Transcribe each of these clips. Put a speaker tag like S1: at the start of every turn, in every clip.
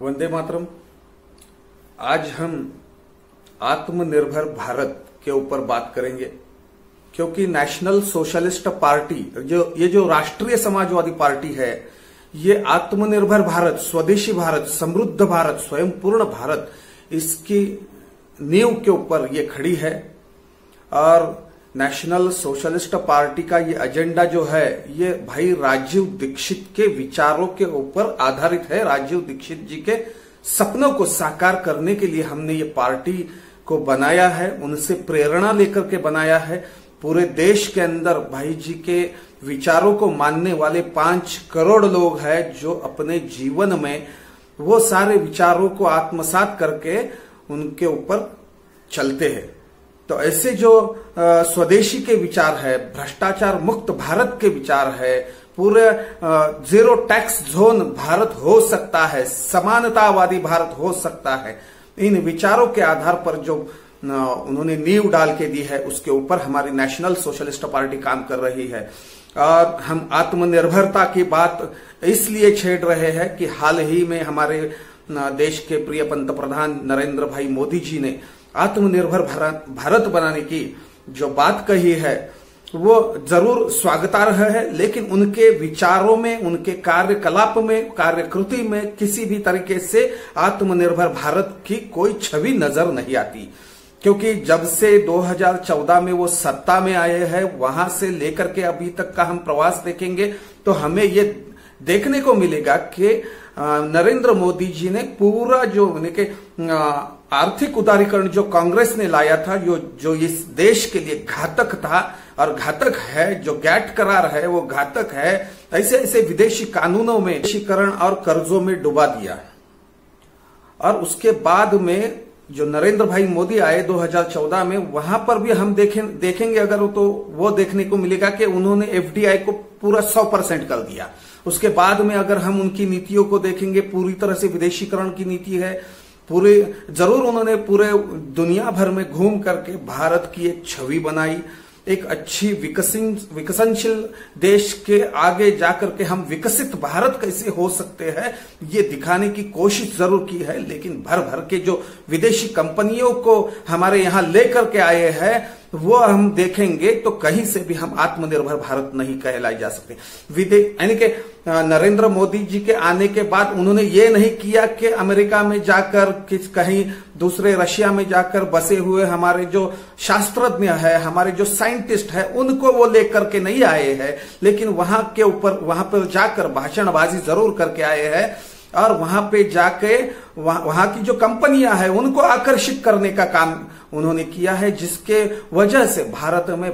S1: वंदे मातरम। आज हम आत्मनिर्भर भारत के ऊपर बात करेंगे, क्योंकि नेशनल सोशलिस्ट पार्टी ये जो राष्ट्रीय समाजवादी पार्टी है, ये आत्मनिर्भर भारत, स्वदेशी भारत, समृद्ध भारत, स्वयं पूर्ण भारत, इसकी नींव के ऊपर ये खड़ी है। और नेशनल सोशलिस्ट पार्टी का ये एजेंडा जो है, ये भाई राजीव दीक्षित के विचारों के ऊपर आधारित है। राजीव दीक्षित जी के सपनों को साकार करने के लिए हमने ये पार्टी को बनाया है, उनसे प्रेरणा लेकर के बनाया है। पूरे देश के अंदर भाई जी के विचारों को मानने वाले 5 करोड़ लोग हैं, जो अपने जीवन में वो सारे विचारों को आत्मसात करके उनके ऊपर चलते हैं। तो ऐसे जो स्वदेशी के विचार है, भ्रष्टाचार मुक्त भारत के विचार है, पूरे जीरो टैक्स जोन भारत हो सकता है, समानतावादी भारत हो सकता है, इन विचारों के आधार पर जो उन्होंने नींव डाल के दी है, उसके ऊपर हमारी नेशनल सोशलिस्ट पार्टी काम कर रही है। और हम आत्मनिर्भरता की बात इसलिए छेड़ रहे हैं कि हाल ही में हमारे देश के प्रिय पंतप्रधान नरेंद्र भाई मोदी जी ने आत्मनिर्भर भारत बनाने की जो बात कही है, वो जरूर स्वागतार्ह है, लेकिन उनके विचारों में, उनके कार्यकलाप में, कार्यकृति में किसी भी तरीके से आत्मनिर्भर भारत की कोई छवि नजर नहीं आती। क्योंकि जब से 2014 में वो सत्ता में आए हैं, वहां से लेकर के अभी तक का हम प्रवास देखेंगे तो हमें ये देखने को मिलेगा कि नरेंद्र मोदी जी ने पूरा जो उनके आर्थिक उदारीकरण जो कांग्रेस ने लाया था, जो इस देश के लिए घातक था और घातक है, जो गैट करार है वो घातक है, ऐसे ऐसे विदेशी कानूनों में, विदेशीकरण और कर्जों में डुबा दिया। और उसके बाद में जो नरेंद्र भाई मोदी आए 2014 में, वहां पर भी हम देखेंगे अगर तो वो देखने को मिलेगा कि उन्होंने एफडीआई को पूरा 100% कर दिया। उसके बाद में अगर हम उनकी नीतियों को देखेंगे, पूरी तरह से विदेशीकरण की नीति है। जरूर उन्होंने पूरे दुनिया भर में घूम करके भारत की एक छवि बनाई, एक अच्छी विकसनशील देश के आगे जाकर के हम विकसित भारत कैसे हो सकते हैं, ये दिखाने की कोशिश जरूर की है। लेकिन भर भर के जो विदेशी कंपनियों को हमारे यहां लेकर के आए हैं, वो हम देखेंगे तो कहीं से भी हम आत्मनिर्भर भारत नहीं कहलाई जा सकते। यानी कि नरेंद्र मोदी जी के आने के बाद उन्होंने ये नहीं किया कि अमेरिका में जाकर, कहीं दूसरे रशिया में जाकर बसे हुए हमारे जो शास्त्रज्ञ है, हमारे जो साइंटिस्ट है, उनको वो लेकर के नहीं आए हैं, लेकिन वहां पर जाकर भाषणबाजी जरूर करके आए हैं। और वहां पे जाके वहां की जो कंपनियां हैं, उनको आकर्षित करने का काम उन्होंने किया है, जिसके वजह से भारत में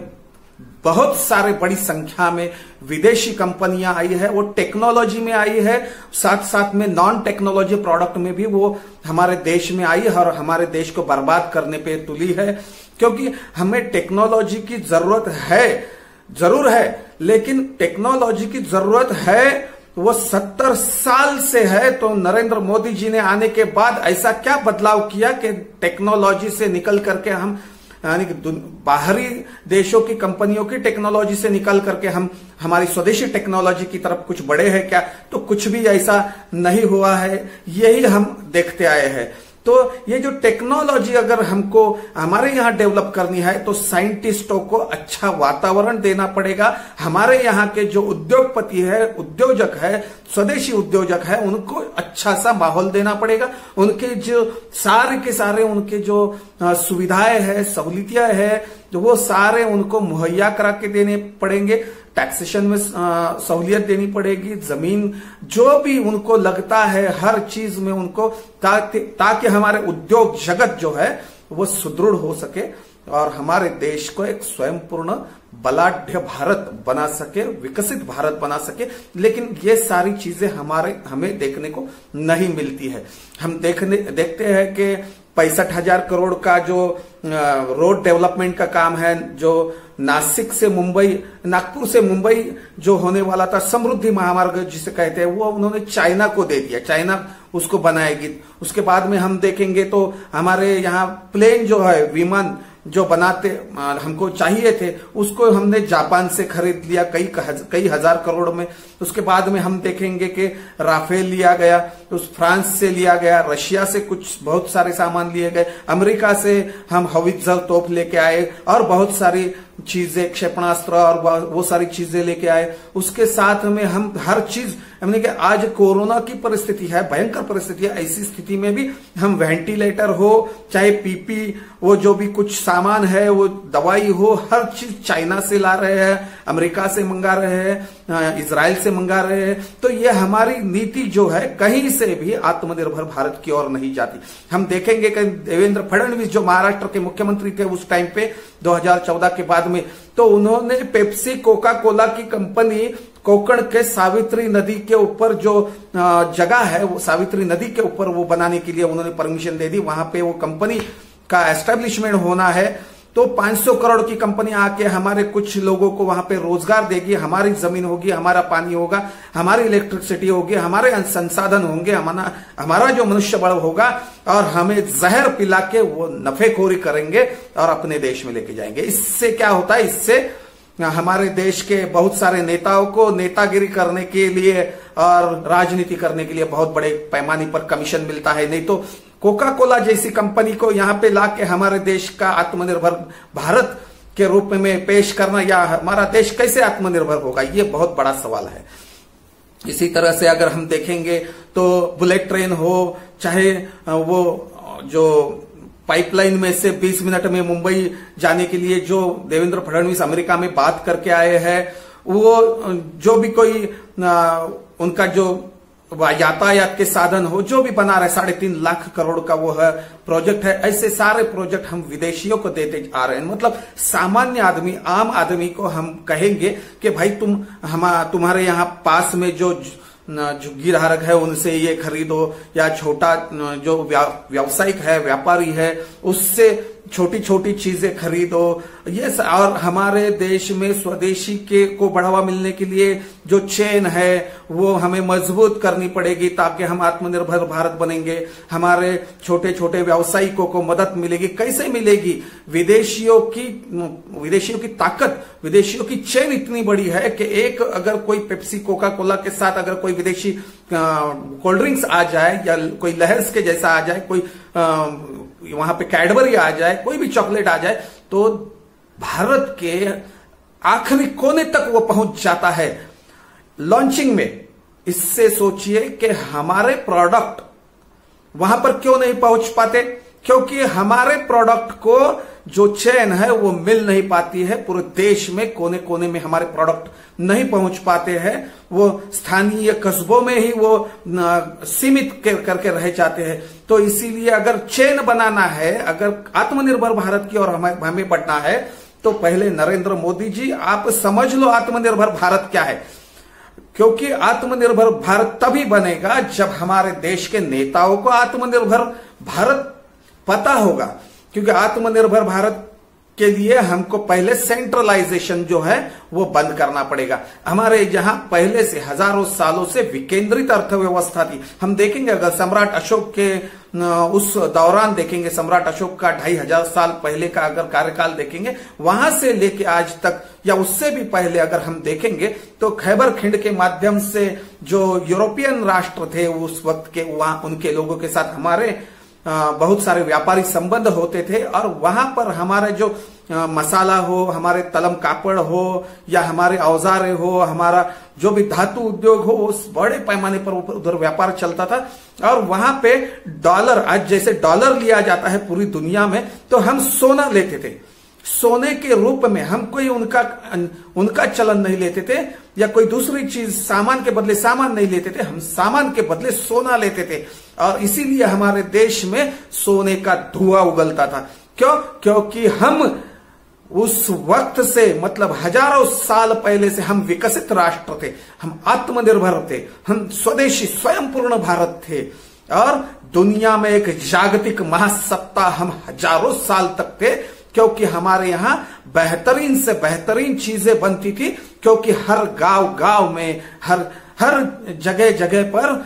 S1: बहुत सारे बड़ी संख्या में विदेशी कंपनियां आई है। वो टेक्नोलॉजी में आई है, साथ साथ में नॉन टेक्नोलॉजी प्रोडक्ट में भी वो हमारे देश में आई है और हमारे देश को बर्बाद करने पे तुली है। क्योंकि हमें टेक्नोलॉजी की जरूरत है, जरूर है, लेकिन टेक्नोलॉजी की जरूरत है वो 70 साल से है। तो नरेंद्र मोदी जी ने आने के बाद ऐसा क्या बदलाव किया कि टेक्नोलॉजी से निकल करके हम, यानी कि बाहरी देशों की कंपनियों की टेक्नोलॉजी से निकल करके हम हमारी स्वदेशी टेक्नोलॉजी की तरफ कुछ बढ़े हैं क्या? तो कुछ भी ऐसा नहीं हुआ है, यही हम देखते आए हैं। तो ये जो टेक्नोलॉजी अगर हमको हमारे यहाँ डेवलप करनी है, तो साइंटिस्टों को अच्छा वातावरण देना पड़ेगा। हमारे यहाँ के जो उद्योगपति है, उद्योजक है, स्वदेशी उद्योजक है, उनको अच्छा सा माहौल देना पड़ेगा। उनके जो सारे के सारे उनके जो सुविधाएं है, सहूलियतें है, तो वो सारे उनको मुहैया करा के देने पड़ेंगे। टैक्सेशन में सहूलियत देनी पड़ेगी, जमीन जो भी उनको लगता है, हर चीज में उनको, ताकि हमारे उद्योग जगत जो है वो सुदृढ़ हो सके और हमारे देश को एक स्वयं पूर्ण बलाढ्य भारत बना सके, विकसित भारत बना सके। लेकिन ये सारी चीजें हमें देखने को नहीं मिलती है। हम देखते हैं कि 65,000 करोड़ का जो रोड डेवलपमेंट का काम है, जो नागपुर से मुंबई जो होने वाला था, समृद्धि महामार्ग जिसे कहते हैं, वो उन्होंने चाइना को दे दिया। चाइना उसको बनाएगी। उसके बाद में हम देखेंगे तो हमारे यहाँ प्लेन जो है, विमान जो बनाते हमको चाहिए थे, उसको हमने जापान से खरीद लिया कई हजार करोड़ में। उसके बाद में हम देखेंगे कि राफेल लिया गया, उस फ्रांस से लिया गया, रशिया से कुछ बहुत सारे सामान लिए गए, अमेरिका से हम हवित्जर तोप लेके आए और बहुत सारी चीजें, क्षेपणास्त्र और वो सारी चीजें लेके आए। उसके साथ में हम हर चीज, हमने कि आज कोरोना की परिस्थिति है, भयंकर परिस्थिति है, ऐसी स्थिति में भी हम वेंटिलेटर हो चाहे पीपी, वो जो भी कुछ सामान है, वो दवाई हो, हर चीज चाइना से ला रहे हैं, अमेरिका से मंगा रहे हैं, इजराइल से मंगा रहे हैं। तो ये हमारी नीति जो है कहीं से भी आत्मनिर्भर भारत की ओर नहीं जाती। हम देखेंगे कि देवेंद्र फडणवीस जो महाराष्ट्र के मुख्यमंत्री थे उस टाइम पे 2014 के बाद में, तो उन्होंने पेप्सी कोका कोला की कंपनी कोकण के सावित्री नदी के ऊपर जो जगह है, वो सावित्री नदी के ऊपर वो बनाने के लिए उन्होंने परमिशन दे दी। वहां पे वो कंपनी का एस्टेब्लिशमेंट होना है, तो 500 करोड़ की कंपनी आके हमारे कुछ लोगों को वहां पे रोजगार देगी, हमारी जमीन होगी, हमारा पानी होगा, हमारी इलेक्ट्रिसिटी होगी, हमारे संसाधन होंगे, हमारा जो मनुष्य बल होगा, और हमें जहर पिला के वो नफेखोरी करेंगे और अपने देश में लेके जाएंगे। इससे क्या होता है, इससे हमारे देश के बहुत सारे नेताओं को नेतागिरी करने के लिए और राजनीति करने के लिए बहुत बड़े पैमाने पर कमीशन मिलता है। नहीं तो कोका कोला जैसी कंपनी को यहां पे लाके हमारे देश का आत्मनिर्भर भारत के रूप में पेश करना, या हमारा देश कैसे आत्मनिर्भर होगा, ये बहुत बड़ा सवाल है। इसी तरह से अगर हम देखेंगे तो बुलेट ट्रेन हो, चाहे वो जो पाइपलाइन में से 20 मिनट में मुंबई जाने के लिए जो देवेंद्र फडणवीस अमेरिका में बात करके आए हैं, वो जो भी कोई उनका जो यातायात के साधन हो, जो भी बना रहे, 3.5 लाख करोड़ का वो है प्रोजेक्ट है। ऐसे सारे प्रोजेक्ट हम विदेशियों को देते आ रहे हैं। मतलब सामान्य आदमी, आम आदमी को हम कहेंगे कि भाई तुम्हारे यहाँ पास में जो गिरहारक है उनसे ये खरीदो, या छोटा जो व्यावसायिक है, व्यापारी है, उससे छोटी छोटी चीजें खरीदो। ये और हमारे देश में स्वदेशी के को बढ़ावा मिलने के लिए जो चेन है वो हमें मजबूत करनी पड़ेगी, ताकि हम आत्मनिर्भर भारत बनेंगे। हमारे छोटे छोटे व्यावसायिकों को मदद मिलेगी। कैसे मिलेगी? विदेशियों की ताकत, विदेशियों की चेन इतनी बड़ी है कि एक अगर कोई पेप्सी कोका कोला के साथ अगर कोई विदेशी कोल्ड ड्रिंक्स आ जाए, या कोई लहर्स के जैसा आ जाए, कोई वहां पे कैडबरी आ जाए, कोई भी चॉकलेट आ जाए, तो भारत के आखिरी कोने तक वो पहुंच जाता है लॉन्चिंग में। इससे सोचिए कि हमारे प्रोडक्ट वहां पर क्यों नहीं पहुंच पाते? क्योंकि हमारे प्रोडक्ट को जो चेन है वो मिल नहीं पाती है। पूरे देश में कोने कोने में हमारे प्रोडक्ट नहीं पहुंच पाते हैं। वो स्थानीय कस्बों में ही वो सीमित करके रह जाते हैं। तो इसीलिए अगर चेन बनाना है, अगर आत्मनिर्भर भारत की ओर हमें बढ़ना है, तो पहले नरेंद्र मोदी जी आप समझ लो आत्मनिर्भर भारत क्या है। क्योंकि आत्मनिर्भर भारत तभी बनेगा जब हमारे देश के नेताओं को आत्मनिर्भर भारत पता होगा। क्योंकि आत्मनिर्भर भारत के लिए हमको पहले सेंट्रलाइजेशन जो है वो बंद करना पड़ेगा। हमारे जहां पहले से हजारों सालों से विकेंद्रित अर्थव्यवस्था थी। हम देखेंगे अगर सम्राट अशोक के उस दौरान देखेंगे, सम्राट अशोक का 2500 साल पहले का अगर कार्यकाल देखेंगे, वहां से लेके आज तक या उससे भी पहले अगर हम देखेंगे, तो खैबर खिंड के माध्यम से जो यूरोपियन राष्ट्र थे उस वक्त के, वहां उनके लोगों के साथ हमारे बहुत सारे व्यापारी संबंध होते थे। और वहां पर हमारे जो मसाला हो, हमारे तलम कापड़ हो, या हमारे औजारे हो, हमारा जो भी धातु उद्योग हो, उस बड़े पैमाने पर उधर व्यापार चलता था। और वहां पे डॉलर, आज जैसे डॉलर लिया जाता है पूरी दुनिया में, तो हम सोना लेते थे। सोने के रूप में हम कोई उनका चलन नहीं लेते थे, या कोई दूसरी चीज सामान के बदले सामान नहीं लेते थे, हम सामान के बदले सोना लेते थे। और इसीलिए हमारे देश में सोने का धुआं उगलता था। क्यों? क्योंकि हम उस वक्त से, मतलब हजारों साल पहले से हम विकसित राष्ट्र थे, हम आत्मनिर्भर थे, हम स्वदेशी स्वयंपूर्ण भारत थे। और दुनिया में एक जागतिक महासत्ता हम हजारों साल तक थे, क्योंकि हमारे यहां बेहतरीन से बेहतरीन चीजें बनती थी। क्योंकि हर गांव में, हर जगह जगह पर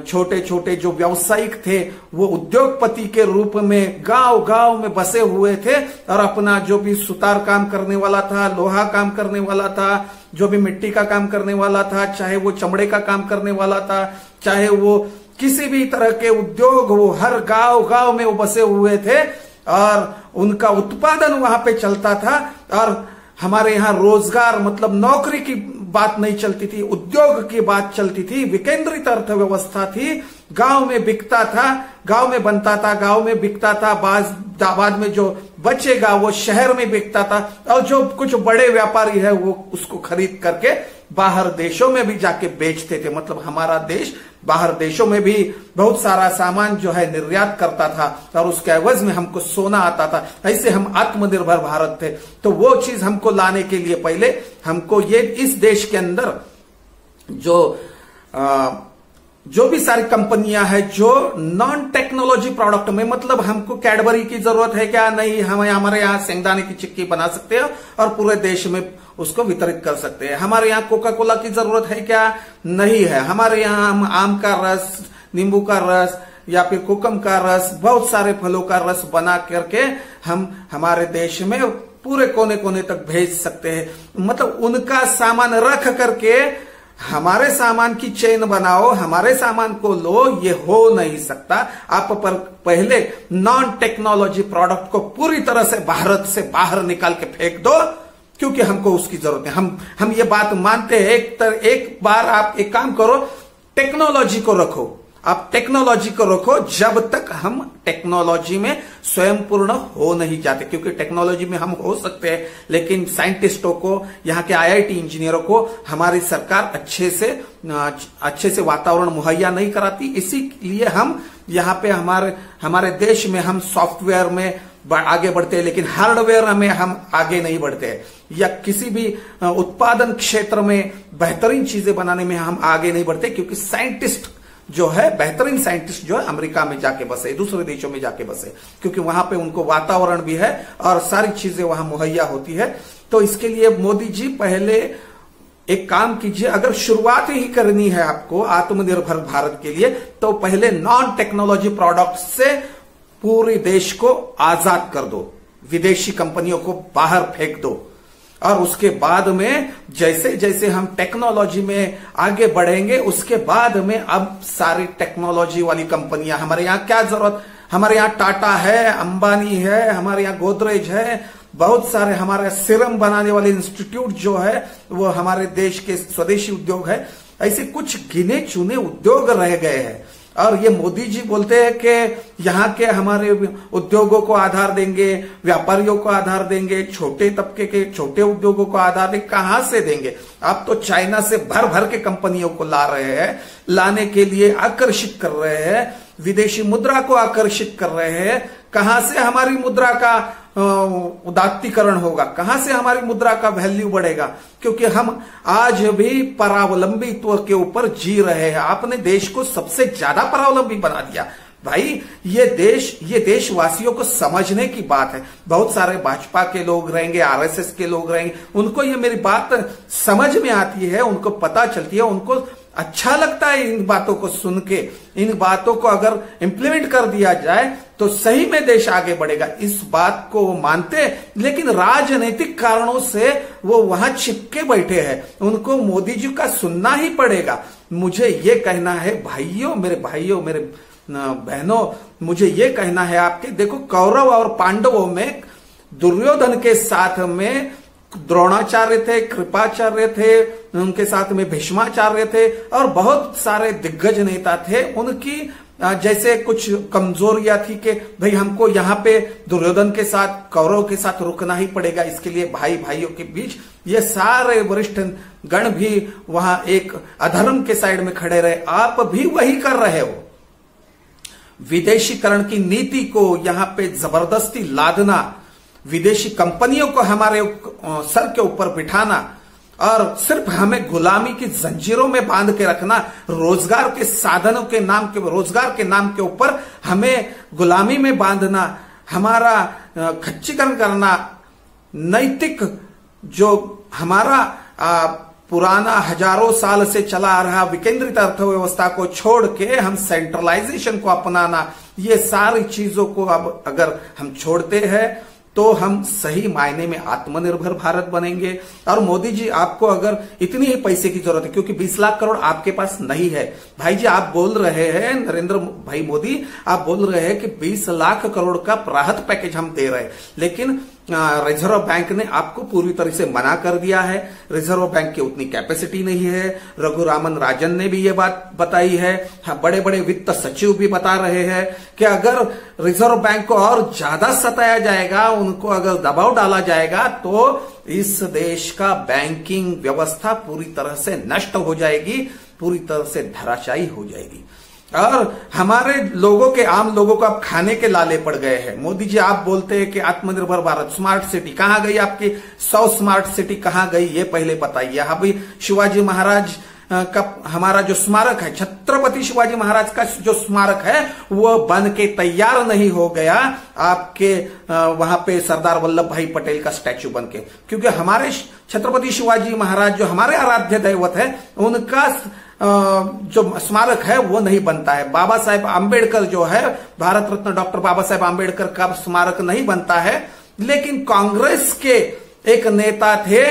S1: छोटे छोटे जो व्यावसायिक थे वो उद्योगपति के रूप में गांव गांव में बसे हुए थे। और अपना जो भी सुतार काम करने वाला था, लोहा काम करने वाला था, जो भी मिट्टी का काम करने वाला था, चाहे वो चमड़े का काम करने वाला था, चाहे वो किसी भी तरह के उद्योग, वो हर गांव गांव में वो बसे हुए थे और उनका उत्पादन वहां पे चलता था। और हमारे यहाँ रोजगार मतलब नौकरी की बात नहीं चलती थी, उद्योग की बात चलती थी, विकेंद्रित अर्थव्यवस्था थी। गांव में बिकता था, गांव में बनता था, गांव में बिकता था, बाद में जो बचेगा वो शहर में बिकता था, और जो कुछ बड़े व्यापारी है वो उसको खरीद करके बाहर देशों में भी जाके बेचते थे। मतलब हमारा देश बाहर देशों में भी बहुत सारा सामान जो है निर्यात करता था और उसके एवज में हमको सोना आता था। ऐसे हम आत्मनिर्भर भारत थे। तो वो चीज हमको लाने के लिए पहले हमको ये इस देश के अंदर जो भी सारी कंपनियां हैं जो नॉन टेक्नोलॉजी प्रोडक्ट में, मतलब हमको कैडबरी की जरूरत है क्या? नहीं, हम हमारे यहाँ सेंगदाने की चिक्की बना सकते हैं और पूरे देश में उसको वितरित कर सकते हैं। हमारे यहाँ कोका कोला की जरूरत है क्या? नहीं है। हमारे यहाँ हम आम का रस, नींबू का रस या फिर कोकम का रस, बहुत सारे फलों का रस बना करके हम हमारे देश में पूरे कोने कोने तक भेज सकते हैं। मतलब उनका सामान रख करके हमारे सामान की चेन बनाओ, हमारे सामान को लो, ये हो नहीं सकता। आप पर पहले नॉन टेक्नोलॉजी प्रोडक्ट को पूरी तरह से भारत से बाहर निकाल के फेंक दो, क्योंकि हमको उसकी जरूरत है। हम ये बात मानते हैं। एक बार आप एक काम करो, टेक्नोलॉजी को रखो, आप टेक्नोलॉजी को रखो जब तक हम टेक्नोलॉजी में स्वयं पूर्ण हो नहीं जाते। क्योंकि टेक्नोलॉजी में हम हो सकते हैं, लेकिन साइंटिस्टों को, यहाँ के आईआईटी इंजीनियरों को हमारी सरकार अच्छे से वातावरण मुहैया नहीं कराती। इसीलिए हम यहाँ पे हमारे देश में हम सॉफ्टवेयर में आगे बढ़ते हैं, लेकिन हार्डवेयर में हम आगे नहीं बढ़ते हैं, या किसी भी उत्पादन क्षेत्र में बेहतरीन चीजें बनाने में हम आगे नहीं बढ़ते। क्योंकि साइंटिस्ट जो है, बेहतरीन साइंटिस्ट जो है अमेरिका में जाके बसे, दूसरे देशों में जाके बसे, क्योंकि वहां पे उनको वातावरण भी है और सारी चीजें वहां मुहैया होती है। तो इसके लिए मोदी जी पहले एक काम कीजिए, अगर शुरुआत ही करनी है आपको आत्मनिर्भर भारत के लिए, तो पहले नॉन टेक्नोलॉजी प्रोडक्ट से पूरे देश को आजाद कर दो, विदेशी कंपनियों को बाहर फेंक दो, और उसके बाद में जैसे जैसे हम टेक्नोलॉजी में आगे बढ़ेंगे, उसके बाद में अब सारी टेक्नोलॉजी वाली कंपनियां, हमारे यहाँ क्या जरूरत, हमारे यहाँ टाटा है, अंबानी है, हमारे यहाँ गोदरेज है, बहुत सारे हमारे सीरम बनाने वाले इंस्टीट्यूट जो है वो हमारे देश के स्वदेशी उद्योग है। ऐसे कुछ गिने चुने उद्योग रह गए हैं। और ये मोदी जी बोलते हैं कि यहाँ के हमारे उद्योगों को आधार देंगे, व्यापारियों को आधार देंगे, छोटे तबके के छोटे उद्योगों को आधार देंगे। कहां से देंगे? आप तो चाइना से भर भर के कंपनियों को ला रहे हैं, लाने के लिए आकर्षित कर रहे हैं, विदेशी मुद्रा को आकर्षित कर रहे हैं। कहां से हमारी मुद्रा का उदात्तीकरण होगा? कहां से हमारी मुद्रा का वैल्यू बढ़ेगा? क्योंकि हम आज भी परावलंबित्व के ऊपर जी रहे हैं। आपने देश को सबसे ज्यादा परावलंबी बना दिया। भाई ये देशवासियों को समझने की बात है। बहुत सारे भाजपा के लोग रहेंगे, आरएसएस के लोग रहेंगे, उनको ये मेरी बात समझ में आती है, उनको पता चलती है, उनको अच्छा लगता है इन बातों को सुन के। इन बातों को अगर इम्प्लीमेंट कर दिया जाए तो सही में देश आगे बढ़ेगा, इस बात को वो मानते हैं। लेकिन राजनीतिक कारणों से वो वहां चिपके बैठे हैं, उनको मोदी जी का सुनना ही पड़ेगा। मुझे ये कहना है भाइयों, मेरे बहनों, मुझे ये कहना है आपके, देखो कौरव और पांडवों में दुर्योधन के साथ में द्रोणाचार्य थे, कृपाचार्य थे, उनके साथ में भीष्माचार्य थे, और बहुत सारे दिग्गज नेता थे। उनकी जैसे कुछ कमजोरियां थी कि भाई हमको यहाँ पे दुर्योधन के साथ, कौरव के साथ रुकना ही पड़ेगा, इसके लिए भाइयों के बीच ये सारे वरिष्ठ गण भी वहां एक अधर्म के साइड में खड़े रहे। आप भी वही कर रहे हो। विदेशीकरण की नीति को यहाँ पे जबरदस्ती लादना, विदेशी कंपनियों को हमारे सर के ऊपर बिठाना और सिर्फ हमें गुलामी की जंजीरों में बांध के रखना, रोजगार के साधनों के नाम के, रोजगार के नाम के ऊपर हमें गुलामी में बांधना, हमारा खच्चीकरण करना, नैतिक जो हमारा पुराना हजारों साल से चला आ रहा विकेंद्रित अर्थव्यवस्था को छोड़ के हम सेंट्रलाइजेशन को अपनाना, ये सारी चीजों को अब अगर हम छोड़ते हैं तो हम सही मायने में आत्मनिर्भर भारत बनेंगे। और मोदी जी, आपको अगर इतनी ही पैसे की जरूरत है, क्योंकि 20 लाख करोड़ आपके पास नहीं है भाई जी, आप बोल रहे हैं, नरेंद्र भाई मोदी आप बोल रहे हैं कि 20 लाख करोड़ का राहत पैकेज हम दे रहे हैं, लेकिन रिजर्व बैंक ने आपको पूरी तरह से मना कर दिया है। रिजर्व बैंक की उतनी कैपेसिटी नहीं है। रघुरामन राजन ने भी ये बात बताई है। हाँ, बड़े बड़े वित्त सचिव भी बता रहे हैं कि अगर रिजर्व बैंक को और ज्यादा सताया जाएगा, उनको अगर दबाव डाला जाएगा, तो इस देश का बैंकिंग व्यवस्था पूरी तरह से नष्ट हो जाएगी, पूरी तरह से धराशायी हो जाएगी। और हमारे लोगों के, आम लोगों को अब खाने के लाले पड़ गए हैं। मोदी जी, आप बोलते हैं कि आत्मनिर्भर भारत, स्मार्ट सिटी कहां गई आपकी? 100 स्मार्ट सिटी कहां गई, ये पहले बताइए। अभी शिवाजी महाराज का हमारा जो स्मारक है, छत्रपति शिवाजी महाराज का जो स्मारक है, वो बन के तैयार नहीं हो गया आपके वहां पे सरदार वल्लभ भाई पटेल का स्टैच्यू बन के, क्योंकि हमारे छत्रपति शिवाजी महाराज जो हमारे आराध्य दैवत है, उनका जो स्मारक है वो नहीं बनता है। बाबा साहेब आंबेडकर जो है, भारत रत्न डॉक्टर बाबा साहेब आंबेडकर का स्मारक नहीं बनता है। लेकिन कांग्रेस के एक नेता थे,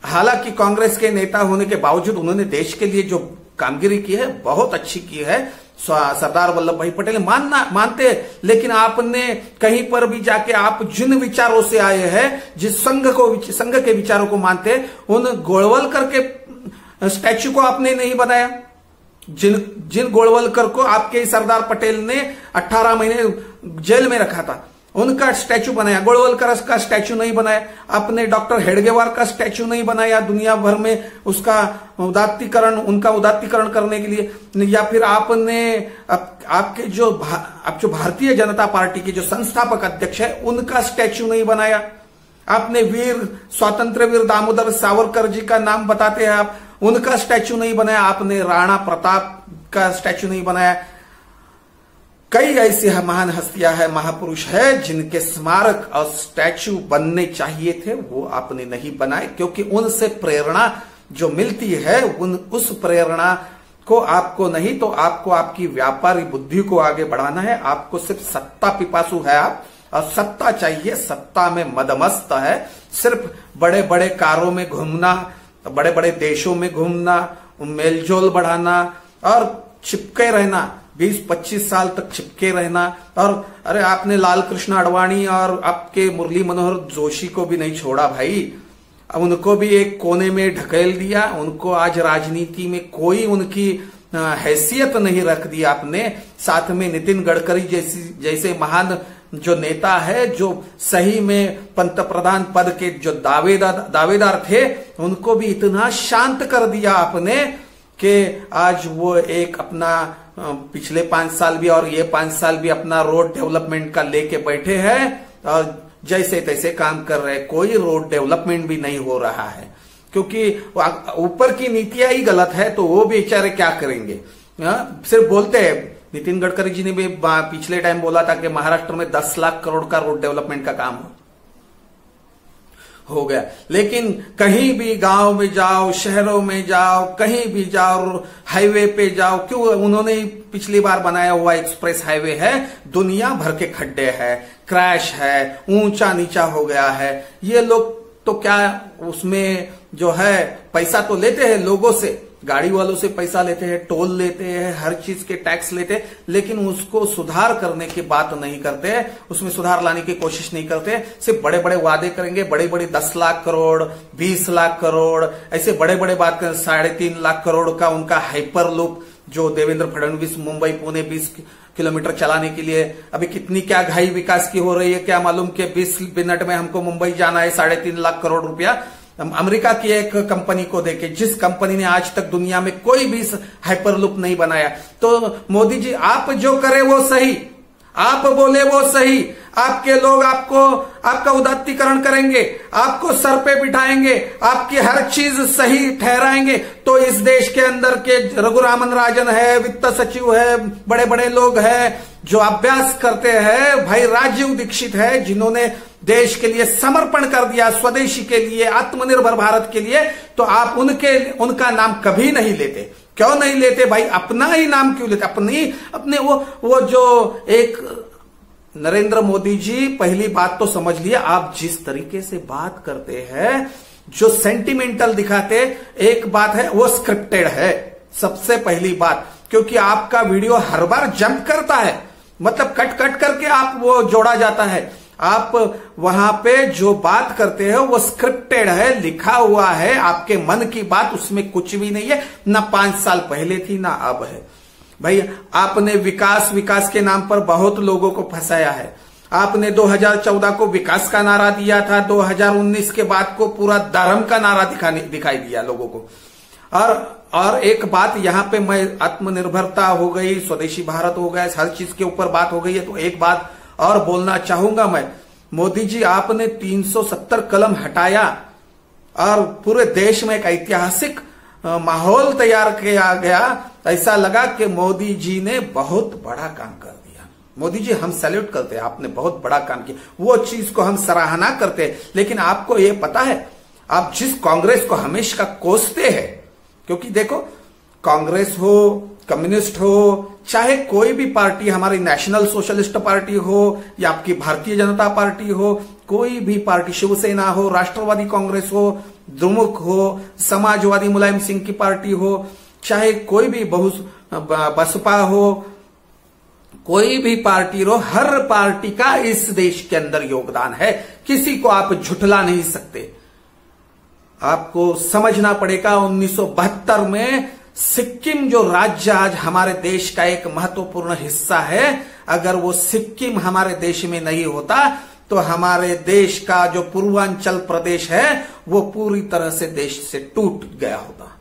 S1: हालांकि कांग्रेस के नेता होने के बावजूद उन्होंने देश के लिए जो कामगिरी की है बहुत अच्छी की है, सरदार वल्लभ भाई पटेल मानते। लेकिन आपने कहीं पर भी जाके आप जिन विचारों से आए हैं, जिस संघ के विचारों को मानते, उन गोलवलकर के स्टैच्यू को आपने नहीं बनाया। जिन गोलवलकर को आपके सरदार पटेल ने 18 महीने जेल में रखा था, उनका स्टैच्यू बनाया। गोलवलकर का स्टैच्यू नहीं बनाया आपने। डॉक्टर हेडगेवार का स्टैच्यू नहीं बनाया दुनिया भर में उसका उनका उदात्तीकरण करने के लिए। या फिर आपने आपके जो भारतीय जनता पार्टी के जो संस्थापक अध्यक्ष है, उनका स्टैच्यू नहीं बनाया आपने। स्वतंत्र वीर दामोदर सावरकर जी का नाम बताते हैं आप, उनका स्टैच्यू नहीं बनाया आपने। राणा प्रताप का स्टैच्यू नहीं बनाया। कई ऐसी महान हस्तियां हैं, महापुरुष है, जिनके स्मारक और स्टैच्यू बनने चाहिए थे, वो आपने नहीं बनाए, क्योंकि उनसे प्रेरणा जो मिलती है, उस प्रेरणा को आपको नहीं, तो आपको आपकी व्यापारी बुद्धि को आगे बढ़ाना है। आपको सिर्फ सत्ता पिपासु है आप, और सत्ता चाहिए, सत्ता में मदमस्त है। सिर्फ बड़े बड़े कारों में घूमना, बड़े बड़े देशों में घूमना, मेलजोल बढ़ाना और चिपके रहना, 20-25 साल तक चिपके रहना। और अरे आपने लाल कृष्ण आडवाणी और आपके मुरली मनोहर जोशी को भी नहीं छोड़ा भाई, उनको भी एक कोने में ढकेल दिया। उनको आज राजनीति में कोई उनकी हैसियत नहीं रख दी आपने। साथ में नितिन गडकरी जैसे महान जो नेता है, जो सही में पंतप्रधान पद के जो दावेदार थे, उनको भी इतना शांत कर दिया आपने कि आज वो एक अपना पिछले 5 साल भी और ये 5 साल भी अपना रोड डेवलपमेंट का लेके बैठे हैं और जैसे तैसे काम कर रहे हैं। कोई रोड डेवलपमेंट भी नहीं हो रहा है, क्योंकि ऊपर की नीतियां ही गलत है, तो वो बेचारे क्या करेंगे। सिर्फ बोलते हैं। नितिन गडकरी जी ने भी पिछले टाइम बोला था कि महाराष्ट्र में 10 लाख करोड़ का रोड डेवलपमेंट का काम हो गया, लेकिन कहीं भी गांव में जाओ, शहरों में जाओ, कहीं भी जाओ, हाईवे पे जाओ, क्यों उन्होंने पिछली बार बनाया हुआ एक्सप्रेस हाईवे है, दुनिया भर के खड्डे है, क्रैश है, ऊंचा नीचा हो गया है। ये लोग तो क्या उसमें जो है पैसा तो लेते हैं लोगों से, गाड़ी वालों से पैसा लेते हैं, टोल लेते हैं, हर चीज के टैक्स लेते हैं, लेकिन उसको सुधार करने की बात नहीं करते, उसमें सुधार लाने की कोशिश नहीं करते। सिर्फ बड़े बड़े वादे करेंगे, बड़े बड़े 10 लाख करोड़, 20 लाख करोड़, ऐसे बड़े बड़े बात करें। 3.5 लाख करोड़ का उनका हाइपर लूप जो देवेंद्र फडणवीस मुंबई पुणे 20 किलोमीटर चलाने के लिए अभी कितनी क्या घाई विकास की हो रही है, क्या मालूम कि 20 मिनट में हमको मुंबई जाना है, 3.5 लाख करोड़ रुपया। अमेरिका की एक कंपनी को देखे, जिस कंपनी ने आज तक दुनिया में कोई भी हाइपरलूप नहीं बनाया। तो मोदी जी, आप जो करे वो सही, आप बोले वो सही, आपके लोग आपका उदात्तीकरण करेंगे, आपको सर पे बिठाएंगे, आपकी हर चीज सही ठहराएंगे, तो इस देश के अंदर के रघुरामन राजन है, वित्त सचिव है, बड़े बड़े लोग हैं जो अभ्यास करते हैं, भाई राजीव दीक्षित है, जिन्होंने देश के लिए समर्पण कर दिया, स्वदेशी के लिए, आत्मनिर्भर भारत के लिए, तो आप उनका नाम कभी नहीं लेते। क्यों नहीं लेते भाई? अपना ही नाम क्यों लेते? अपने वो जो एक नरेंद्र मोदी जी, पहली बात तो समझ लिया, आप जिस तरीके से बात करते हैं, जो सेंटिमेंटल दिखाते, एक बात है वो स्क्रिप्टेड है, सबसे पहली बात, क्योंकि आपका वीडियो हर बार जंप करता है, मतलब कट कट करके आप वो जोड़ा जाता है। आप वहां पे जो बात करते हैं वो स्क्रिप्टेड है, लिखा हुआ है, आपके मन की बात, उसमें कुछ भी नहीं है, ना 5 साल पहले थी ना अब है। भाई आपने विकास के नाम पर बहुत लोगों को फंसाया है। आपने 2014 को विकास का नारा दिया था, 2019 के बाद को पूरा धर्म का नारा दिखाई दिया लोगों को। और एक बात यहां पे, मैं आत्मनिर्भरता हो गई, स्वदेशी भारत हो गया, हर चीज के ऊपर बात हो गई है, तो एक बात और बोलना चाहूंगा मैं, मोदी जी आपने 370 कलम हटाया और पूरे देश में एक ऐतिहासिक माहौल तैयार किया गया। ऐसा लगा कि मोदी जी ने बहुत बड़ा काम कर दिया। मोदी जी हम सैल्यूट करते हैं, आपने बहुत बड़ा काम किया, वो चीज को हम सराहना करते हैं। लेकिन आपको ये पता है, आप जिस कांग्रेस को हमेशा कोसते हैं, क्योंकि देखो कांग्रेस हो, कम्युनिस्ट हो, चाहे कोई भी पार्टी, हमारी नेशनल सोशलिस्ट पार्टी हो या आपकी भारतीय जनता पार्टी हो, कोई भी पार्टी, शिवसेना हो, राष्ट्रवादी कांग्रेस हो, द्रमुक हो, समाजवादी मुलायम सिंह की पार्टी हो, चाहे कोई भी बसपा हो, कोई भी पार्टी हो, हर पार्टी का इस देश के अंदर योगदान है, किसी को आप झुठला नहीं सकते। आपको समझना पड़ेगा 1972 में सिक्किम जो राज्य आज हमारे देश का एक महत्वपूर्ण हिस्सा है, अगर वो सिक्किम हमारे देश में नहीं होता तो हमारे देश का जो पूर्वांचल प्रदेश है वो पूरी तरह से देश से टूट गया होता।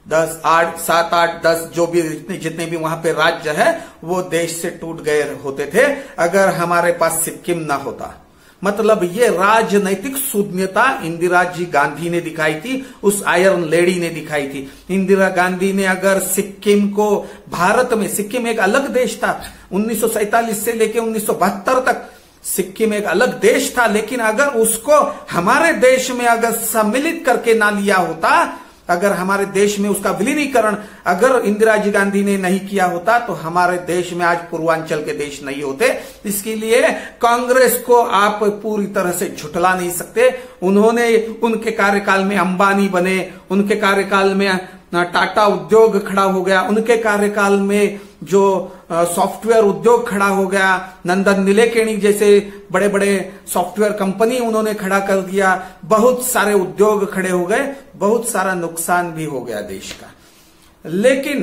S1: 7, 8, 10 जो भी जितने भी वहां पे राज्य है वो देश से टूट गए होते थे अगर हमारे पास सिक्किम ना होता। मतलब ये राजनैतिक शून्यता इंदिरा जी गांधी ने दिखाई थी, उस आयरन लेडी ने दिखाई थी। इंदिरा गांधी ने अगर सिक्किम को, भारत में सिक्किम एक अलग देश था, 1947 से लेकर 1972 तक सिक्किम एक अलग देश था, लेकिन अगर उसको हमारे देश में अगर सम्मिलित करके ना लिया होता, अगर हमारे देश में उसका विलीनीकरण अगर इंदिरा जी गांधी ने नहीं किया होता तो हमारे देश में आज पूर्वांचल के देश नहीं होते। इसके लिए कांग्रेस को आप पूरी तरह से झुठला नहीं सकते। उन्होंने, उनके कार्यकाल में अंबानी बने, उनके कार्यकाल में टाटा उद्योग खड़ा हो गया, उनके कार्यकाल में जो सॉफ्टवेयर उद्योग खड़ा हो गया, नंदन नीलेकणी जैसे बड़े बड़े सॉफ्टवेयर कंपनी उन्होंने खड़ा कर दिया, बहुत सारे उद्योग खड़े हो गए, बहुत सारा नुकसान भी हो गया देश का। लेकिन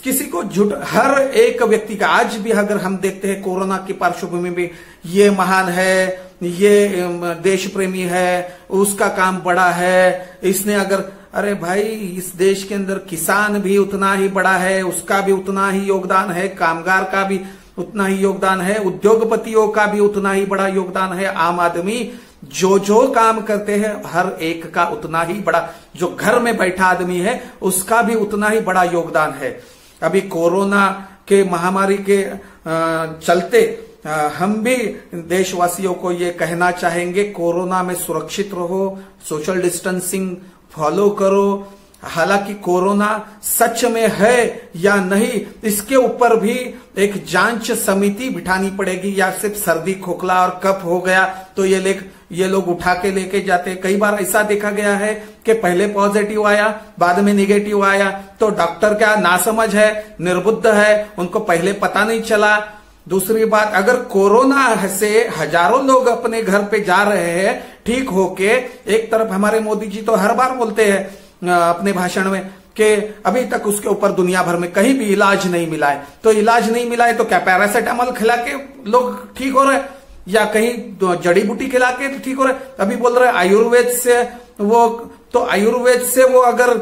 S1: किसी को हर एक व्यक्ति का, आज भी अगर हम देखते हैं कोरोना की पार्श्वभूमि में, ये महान है, ये देश प्रेमी है, उसका काम बड़ा है, इसने अगर, अरे भाई इस देश के अंदर किसान भी उतना ही बड़ा है, उसका भी उतना ही योगदान है, कामगार का भी उतना ही योगदान है, उद्योगपतियों का भी उतना ही बड़ा योगदान है, आम आदमी जो काम करते हैं हर एक का उतना ही बड़ा, जो घर में बैठा आदमी है उसका भी उतना ही बड़ा योगदान है। अभी कोरोना के महामारी के चलते हम भी देशवासियों को ये कहना चाहेंगे, कोरोना में सुरक्षित रहो, सोशल डिस्टेंसिंग फॉलो करो। हालांकि कोरोना सच में है या नहीं, इसके ऊपर भी एक जांच समिति बिठानी पड़ेगी, या सिर्फ सर्दी खोखला और कफ हो गया तो ये लोग उठा के लेके जाते। कई बार ऐसा देखा गया है कि पहले पॉजिटिव आया, बाद में निगेटिव आया, तो डॉक्टर क्या नासमझ है, निर्बुद्ध है, उनको पहले पता नहीं चला। दूसरी बात, अगर कोरोना से हजारों लोग अपने घर पे जा रहे हैं ठीक होके, एक तरफ हमारे मोदी जी तो हर बार बोलते हैं अपने भाषण में कि अभी तक उसके ऊपर दुनिया भर में कहीं भी इलाज नहीं मिला है, तो इलाज नहीं मिला है तो क्या पैरासिटामोल खिला के लोग ठीक हो रहे, या कहीं जड़ी बूटी खिला के ठीक हो रहे? अभी बोल रहे आयुर्वेद से, वो तो आयुर्वेद से वो अगर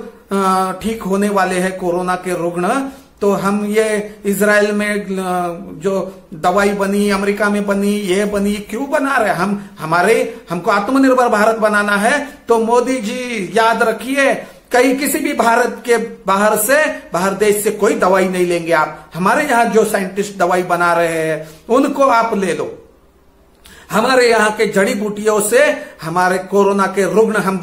S1: ठीक होने वाले हैं कोरोना के रुग्ण, तो हम ये इजराइल में जो दवाई बनी, अमेरिका में बनी, ये बनी, क्यों बना रहे? हमको आत्मनिर्भर भारत बनाना है, तो मोदी जी याद रखिए, किसी भी भारत के बाहर देश से कोई दवाई नहीं लेंगे आप। हमारे यहाँ जो साइंटिस्ट दवाई बना रहे हैं उनको आप ले लो। हमारे यहाँ के जड़ी बूटियों से हमारे कोरोना के रुग्ण हम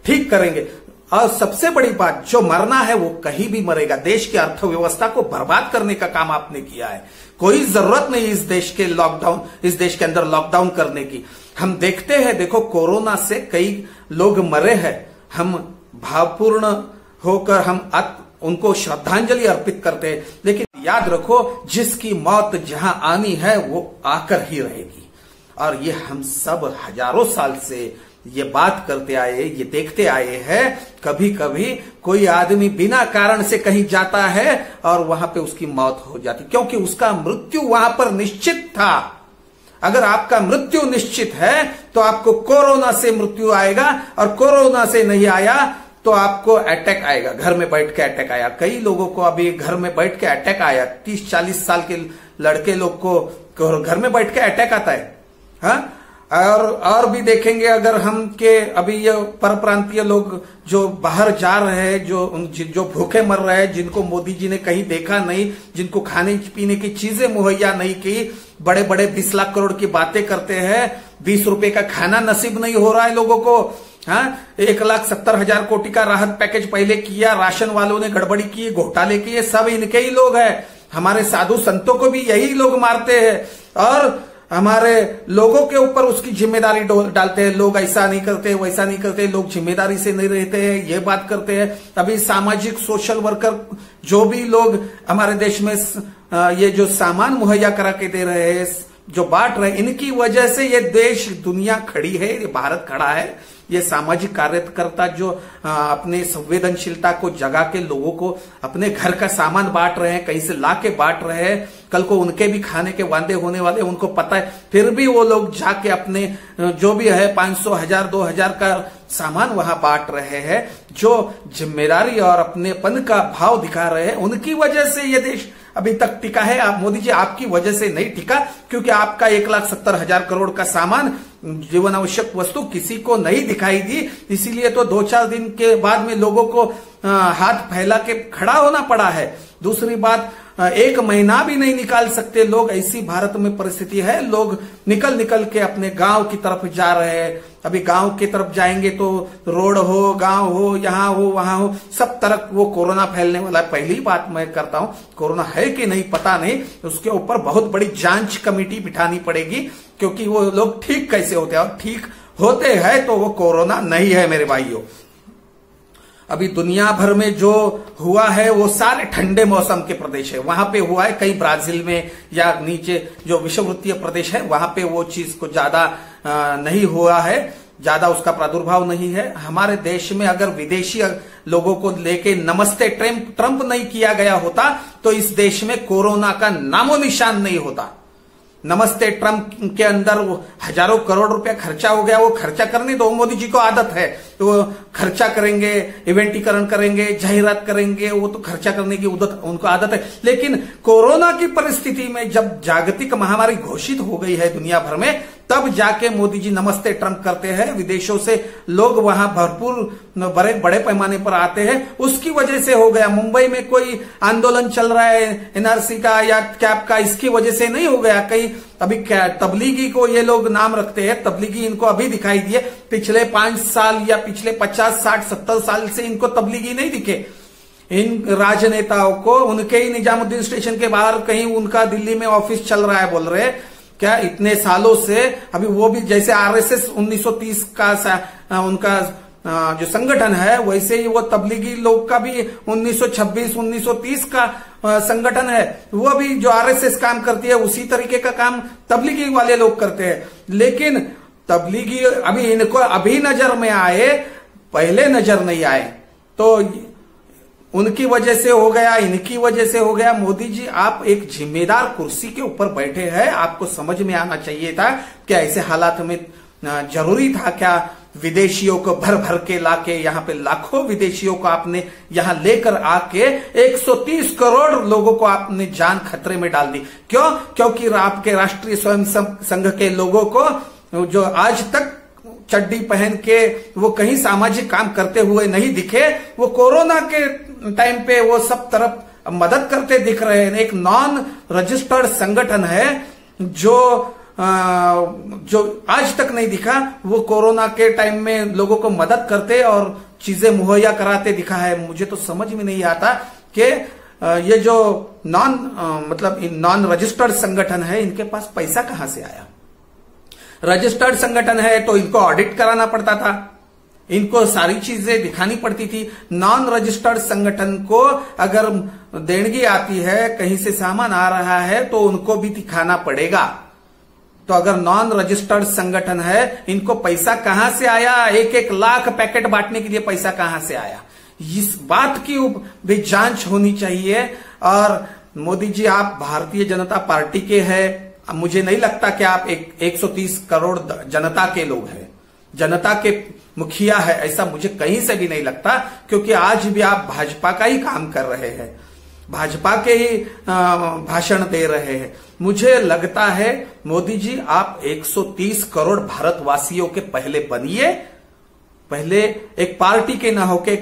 S1: ठीक करेंगे। और सबसे बड़ी बात, जो मरना है वो कहीं भी मरेगा। देश की अर्थव्यवस्था को बर्बाद करने का काम आपने किया है। कोई जरूरत नहीं इस देश के अंदर लॉकडाउन करने की। हम देखते हैं, देखो कोरोना से कई लोग मरे हैं, हम भावपूर्ण होकर हम उनको श्रद्धांजलि अर्पित करते हैं, लेकिन याद रखो जिसकी मौत जहां आनी है वो आकर ही रहेगी। और ये हम सब हजारों साल से ये बात करते आए, ये देखते आए हैं। कभी कभी कोई आदमी बिना कारण से कहीं जाता है और वहां पे उसकी मौत हो जाती, क्योंकि उसका मृत्यु वहां पर निश्चित था। अगर आपका मृत्यु निश्चित है तो आपको कोरोना से मृत्यु आएगा, और कोरोना से नहीं आया तो आपको अटैक आएगा, घर में बैठ के अटैक आया। कई लोगों को अभी घर में बैठ के अटैक आया, 30-40 साल के लड़के लोग को घर में बैठ के अटैक आता है। हाँ, और भी देखेंगे अगर हम के अभी ये परप्रांतीय लोग जो बाहर जा रहे हैं, जो भूखे मर रहे हैं, जिनको मोदी जी ने कहीं देखा नहीं, जिनको खाने पीने की चीजें मुहैया नहीं की, बड़े बड़े 20 लाख करोड़ की बातें करते हैं, 20 रुपए का खाना नसीब नहीं हो रहा है लोगों को। हाँ, 1,70,000 कोटी का राहत पैकेज पहले किया, राशन वालों ने गड़बड़ी की, घोटाले किए, सब इनके ही लोग हैं। हमारे साधु संतों को भी यही लोग मारते हैं और हमारे लोगों के ऊपर उसकी जिम्मेदारी डालते हैं। लोग ऐसा नहीं करते, वैसा नहीं करते, लोग जिम्मेदारी से नहीं रहते हैं, ये बात करते हैं। अभी सामाजिक सोशल वर्कर जो भी लोग हमारे देश में ये जो सामान मुहैया करा के दे रहे हैं, जो बांट रहे हैं, इनकी वजह से ये देश दुनिया खड़ी है, ये भारत खड़ा है। ये सामाजिक कार्यकर्ता जो अपने संवेदनशीलता को जगा के लोगों को अपने घर का सामान बांट रहे हैं, कहीं से ला के बांट रहे हैं, कल को उनके भी खाने के वादे होने वाले, उनको पता है, फिर भी वो लोग जाके अपने जो भी है 500, 1000, 2000 का सामान वहां बांट रहे हैं। जो जिम्मेदारी और अपनेपन का भाव दिखा रहे हैं, उनकी वजह से ये देश अभी तक टिका है। आप मोदी जी, आपकी वजह से नहीं टिका, क्योंकि आपका 1,70,000 करोड़ का सामान, जीवन आवश्यक वस्तु किसी को नहीं दिखाई दी। इसीलिए तो 2-4 दिन के बाद में लोगों को हाथ फैला के खड़ा होना पड़ा है। दूसरी बात, 1 महीना भी नहीं निकाल सकते लोग, ऐसी भारत में परिस्थिति है। लोग निकल के अपने गांव की तरफ जा रहे हैं। अभी गांव की तरफ जाएंगे तो रोड हो, गांव हो, यहां हो, वहां हो, सब तरफ वो कोरोना फैलने वाला है। पहली बात मैं करता हूं, कोरोना है कि नहीं पता नहीं, उसके ऊपर बहुत बड़ी जांच कमेटी बिठानी पड़ेगी, क्योंकि वो लोग ठीक कैसे होते हैं, और ठीक होते हैं तो वो कोरोना नहीं है मेरे भाइयों। अभी दुनिया भर में जो हुआ है वो सारे ठंडे मौसम के प्रदेश है, वहां पे हुआ है। कई ब्राजील में या नीचे जो विषुववृत्तीय प्रदेश है वहां पे वो चीज को ज्यादा नहीं हुआ है, ज्यादा उसका प्रादुर्भाव नहीं है। हमारे देश में अगर विदेशी लोगों को लेके नमस्ते ट्रंप नहीं किया गया होता तो इस देश में कोरोना का नामो निशान नहीं होता। नमस्ते ट्रंप के अंदर वो हजारों करोड़ रुपया खर्चा हो गया, वो खर्चा करने दो, मोदी जी को आदत है, तो वो खर्चा करेंगे, इवेंटीकरण करेंगे, जाहिरात करेंगे, वो तो खर्चा करने की उनको आदत है। लेकिन कोरोना की परिस्थिति में जब जागतिक महामारी घोषित हो गई है दुनिया भर में, तब जाके मोदी जी नमस्ते ट्रंप करते हैं। विदेशों से लोग वहां भरपूर बड़े पैमाने पर आते हैं, उसकी वजह से हो गया। मुंबई में कोई आंदोलन चल रहा है एनआरसी का या कैप का, इसकी वजह से नहीं हो गया। कई अभी तबलीगी को ये लोग नाम रखते हैं, तबलीगी इनको अभी दिखाई दिए, पिछले 5 साल या पिछले 50, 60, 70 साल से इनको तबलीगी नहीं दिखे। इन राजनेताओं को उनके ही निजामुद्दीन स्टेशन के बाहर कहीं उनका दिल्ली में ऑफिस चल रहा है, बोल रहे क्या इतने सालों से। अभी वो भी जैसे आरएसएस 1930 का उनका जो संगठन है, वैसे ही वो तबलीगी लोग का भी 1926, 1930 का संगठन है। वो भी जो आरएसएस काम करती है उसी तरीके का काम तबलीगी वाले लोग करते हैं। लेकिन तबलीगी अभी इनको अभी नजर में आए, पहले नजर नहीं आए, तो उनकी वजह से हो गया, इनकी वजह से हो गया। मोदी जी, आप एक जिम्मेदार कुर्सी के ऊपर बैठे हैं, आपको समझ में आना चाहिए था क्या ऐसे हालात में जरूरी था क्या विदेशियों को भर भर के लाके, यहाँ पे लाखों विदेशियों को आपने यहाँ लेकर आके 130 करोड़ लोगों को आपने जान खतरे में डाल दी। क्यों? क्योंकि आपके राष्ट्रीय स्वयं संघ के लोगों को जो आज तक चड्डी पहन के वो कहीं सामाजिक काम करते हुए नहीं दिखे, वो कोरोना के टाइम पे वो सब तरफ मदद करते दिख रहे हैं। एक नॉन रजिस्टर्ड संगठन है जो आज तक नहीं दिखा, वो कोरोना के टाइम में लोगों को मदद करते और चीजें मुहैया कराते दिखा है। मुझे तो समझ में नहीं आता कि ये जो नॉन रजिस्टर्ड संगठन है, इनके पास पैसा कहां से आया। रजिस्टर्ड संगठन है तो इनको ऑडिट कराना पड़ता था, इनको सारी चीजें दिखानी पड़ती थी। नॉन रजिस्टर्ड संगठन को अगर देणगी आती है, कहीं से सामान आ रहा है, तो उनको भी दिखाना पड़ेगा। तो अगर नॉन रजिस्टर्ड संगठन है, इनको पैसा कहां से आया, 1-1 लाख पैकेट बांटने के लिए पैसा कहां से आया, इस बात की भी जांच होनी चाहिए। और मोदी जी, आप भारतीय जनता पार्टी के हैं, मुझे नहीं लगता कि आप 130 करोड़ जनता के लोग हैं, जनता के मुखिया है, ऐसा मुझे कहीं से भी नहीं लगता। क्योंकि आज भी आप भाजपा का ही काम कर रहे हैं, भाजपा के ही भाषण दे रहे हैं। मुझे लगता है मोदी जी, आप 130 करोड़ भारतवासियों के पहले बनिए, पहले एक पार्टी के ना होके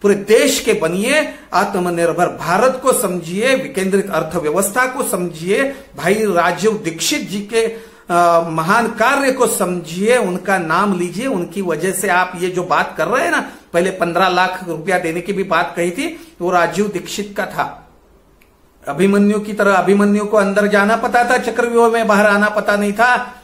S1: पूरे देश के बनिए। आत्मनिर्भर भारत को समझिए, विकेंद्रित अर्थव्यवस्था को समझिए, भाई राजीव दीक्षित जी के महान कार्य को समझिए, उनका नाम लीजिए। उनकी वजह से आप ये जो बात कर रहे हैं ना, पहले 15 लाख रुपया देने की भी बात कही थी, वो राजीव दीक्षित का था। अभिमन्यु की तरह अभिमन्यु को अंदर जाना पता था, चक्रव्यूह में बाहर आना पता नहीं था।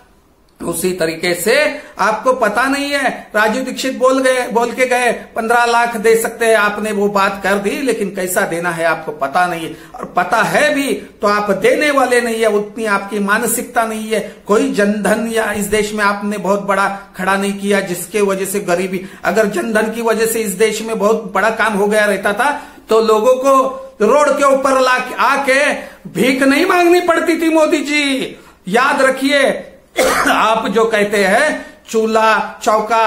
S1: उसी तरीके से आपको पता नहीं है, राजीव दीक्षित बोल के गए 15 लाख दे सकते हैं, आपने वो बात कर दी, लेकिन कैसा देना है आपको पता नहीं है। और पता है भी तो आप देने वाले नहीं है, उतनी आपकी मानसिकता नहीं है। कोई जनधन या इस देश में आपने बहुत बड़ा खड़ा नहीं किया, जिसके वजह से गरीबी, अगर जनधन की वजह से इस देश में बहुत बड़ा काम हो गया रहता था, तो लोगों को रोड के ऊपर आके भीख नहीं मांगनी पड़ती थी। मोदी जी याद रखिए, आप जो कहते हैं चूल्हा चौका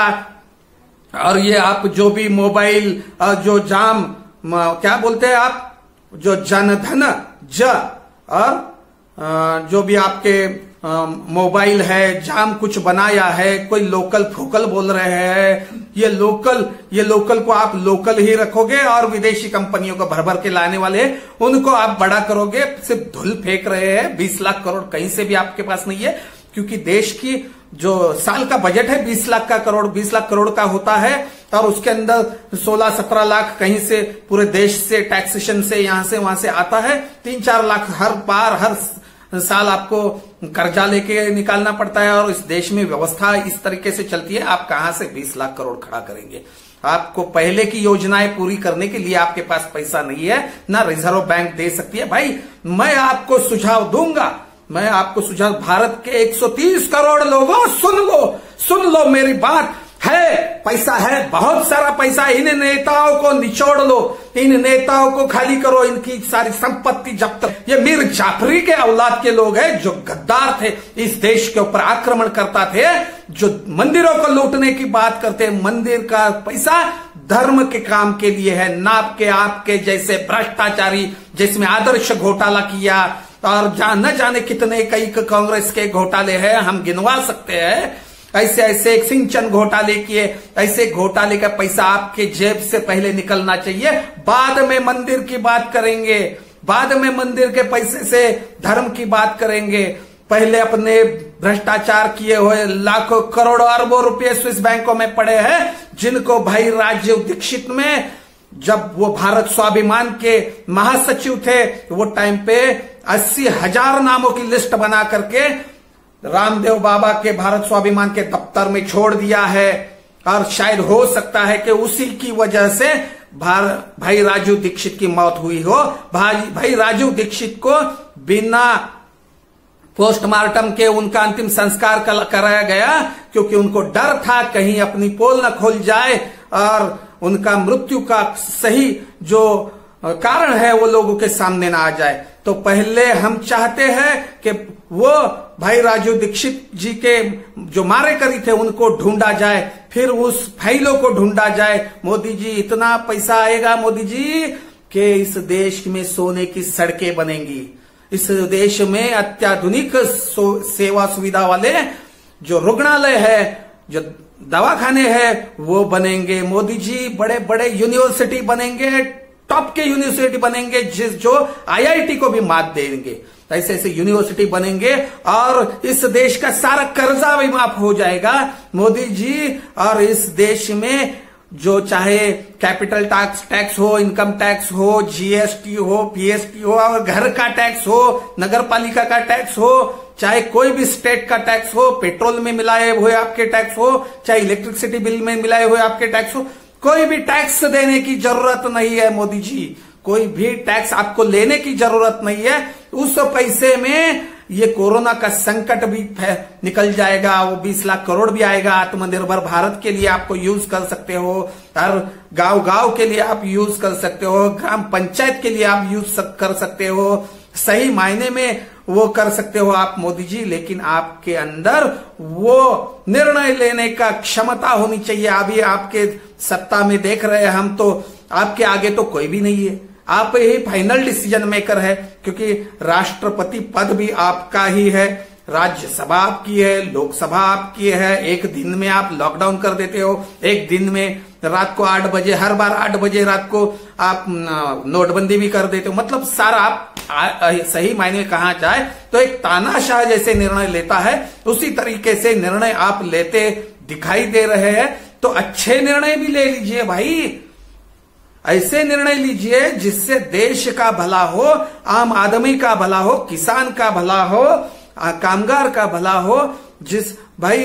S1: और ये आप जो भी मोबाइल जो जाम क्या बोलते हैं आप, जो जनधन और जो भी आपके मोबाइल है, जाम कुछ बनाया है, कोई लोकल फोकल बोल रहे हैं, ये लोकल को आप लोकल ही रखोगे और विदेशी कंपनियों को भर भर के लाने वाले उनको आप बड़ा करोगे। सिर्फ धुल फेंक रहे हैं। 20 लाख करोड़ कहीं से भी आपके पास नहीं है, क्योंकि देश की जो साल का बजट है 20 लाख करोड़ का होता है, और उसके अंदर 16-17 लाख कहीं से पूरे देश से टैक्सेशन से यहां से वहां से आता है। 3-4 लाख हर साल आपको कर्जा लेके निकालना पड़ता है, और इस देश में व्यवस्था इस तरीके से चलती है। आप कहां से 20 लाख करोड़ खड़ा करेंगे? आपको पहले की योजनाएं पूरी करने के लिए आपके पास पैसा नहीं है, ना रिजर्व बैंक दे सकती है। भाई मैं आपको सुझाव दूंगा, भारत के 130 करोड़ लोगों, सुन लो मेरी बात। है पैसा है, बहुत सारा पैसा। इन नेताओं को निचोड़ लो, इन नेताओं को खाली करो, इनकी सारी संपत्ति जब्त। ये मीर जाफरी के औलाद के लोग हैं जो गद्दार थे, इस देश के ऊपर आक्रमण करता थे, जो मंदिरों को लूटने की बात करते। मंदिर का पैसा धर्म के काम के लिए है, ना आपके आपके जैसे भ्रष्टाचारी जिसमें आदर्श घोटाला किया, और न जाने कितने कई कांग्रेस के घोटाले हैं, हम गिनवा सकते हैं। ऐसे सिंचन घोटाले किए, ऐसे घोटाले का पैसा आपके जेब से पहले निकलना चाहिए, बाद में मंदिर की बात करेंगे, बाद में मंदिर के पैसे से धर्म की बात करेंगे। पहले अपने भ्रष्टाचार किए हुए लाखों करोड़ों अरबों रुपए स्विस बैंकों में पड़े हैं, जिनको भाई राजीव दीक्षित में, जब वो भारत स्वाभिमान के महासचिव थे, वो टाइम पे 80,000 नामों की लिस्ट बना करके रामदेव बाबा के भारत स्वाभिमान के दफ्तर में छोड़ दिया है। और शायद हो सकता है कि उसी की वजह से भाई राजीव दीक्षित की मौत हुई हो। भाई राजीव दीक्षित को बिना पोस्टमार्टम के उनका अंतिम संस्कार कराया गया, क्योंकि उनको डर था कहीं अपनी पोल न खोल जाए और उनका मृत्यु का सही जो कारण है वो लोगों के सामने ना आ जाए। तो पहले हम चाहते हैं कि वो भाई राजीव दीक्षित जी के जो मारेकरी थे उनको ढूंढा जाए, फिर उस फाइलों को ढूंढा जाए। मोदी जी, इतना पैसा आएगा मोदी जी कि इस देश में सोने की सड़कें बनेंगी, इस देश में अत्याधुनिक सेवा सुविधा वाले जो रुग्णालय है, जो दवाखाने हैं, वो बनेंगे। मोदी जी, बड़े बड़े यूनिवर्सिटी बनेंगे, टॉप के यूनिवर्सिटी बनेंगे, जो आईआईटी को भी मात देंगे। ऐसे ऐसे यूनिवर्सिटी बनेंगे और इस देश का सारा कर्जा भी माफ हो जाएगा मोदी जी। और इस देश में जो चाहे कैपिटल टैक्स हो, इनकम टैक्स हो, जीएसटी हो, पीएसटी हो, और घर का टैक्स हो, नगर पालिका का टैक्स हो, चाहे कोई भी स्टेट का टैक्स हो, पेट्रोल में मिलाए हुए आपके टैक्स हो, चाहे इलेक्ट्रिसिटी बिल में मिलाए हुए आपके टैक्स हो, कोई भी टैक्स देने की जरूरत नहीं है मोदी जी। कोई भी टैक्स आपको लेने की जरूरत नहीं है। उस पैसे में ये कोरोना का संकट भी निकल जाएगा, वो 20 लाख करोड़ भी आएगा। आत्मनिर्भर भारत के लिए आपको यूज कर सकते हो, हर गांव गांव के लिए आप यूज कर सकते हो, ग्राम पंचायत के लिए आप यूज कर सकते हो, सही मायने में वो कर सकते हो आप मोदी जी। लेकिन आपके अंदर वो निर्णय लेने का क्षमता होनी चाहिए। अभी आपके सत्ता में देख रहे हैं हम, तो आपके आगे तो कोई भी नहीं है। आप ही फाइनल डिसीजन मेकर है, क्योंकि राष्ट्रपति पद भी आपका ही है, राज्यसभा आपकी है, लोकसभा आपकी है। एक दिन में आप लॉकडाउन कर देते हो, एक दिन में रात को 8 बजे, हर बार 8 बजे रात को आप नोटबंदी भी कर देते हो। मतलब सारा आप सही मायने में कहा जाए तो एक तानाशाह जैसे निर्णय लेता है, उसी तरीके से निर्णय आप लेते दिखाई दे रहे हैं। तो अच्छे निर्णय भी ले लीजिए भाई, ऐसे निर्णय लीजिए जिससे देश का भला हो, आम आदमी का भला हो, किसान का भला हो, कामगार का भला हो। जिस भाई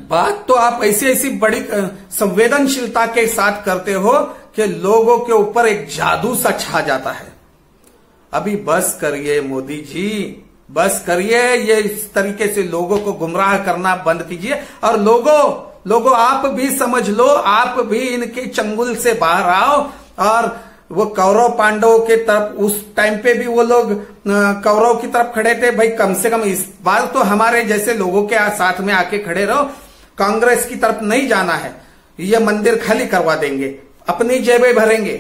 S1: बात तो आप ऐसी ऐसी बड़ी संवेदनशीलता के साथ करते हो कि लोगों के ऊपर एक जादू सा छा जाता है। अभी बस करिए मोदी जी, बस करिए। ये इस तरीके से लोगों को गुमराह करना बंद कीजिए। और लोगों आप भी समझ लो, आप भी इनके चंगुल से बाहर आओ। और वो कौरव पांडवों के तरफ, उस टाइम पे भी वो लोग कौरव की तरफ खड़े थे। भाई कम से कम इस बार तो हमारे जैसे लोगों के साथ में आके खड़े रहो। कांग्रेस की तरफ नहीं जाना है। ये मंदिर खाली करवा देंगे, अपनी जेबें भरेंगे,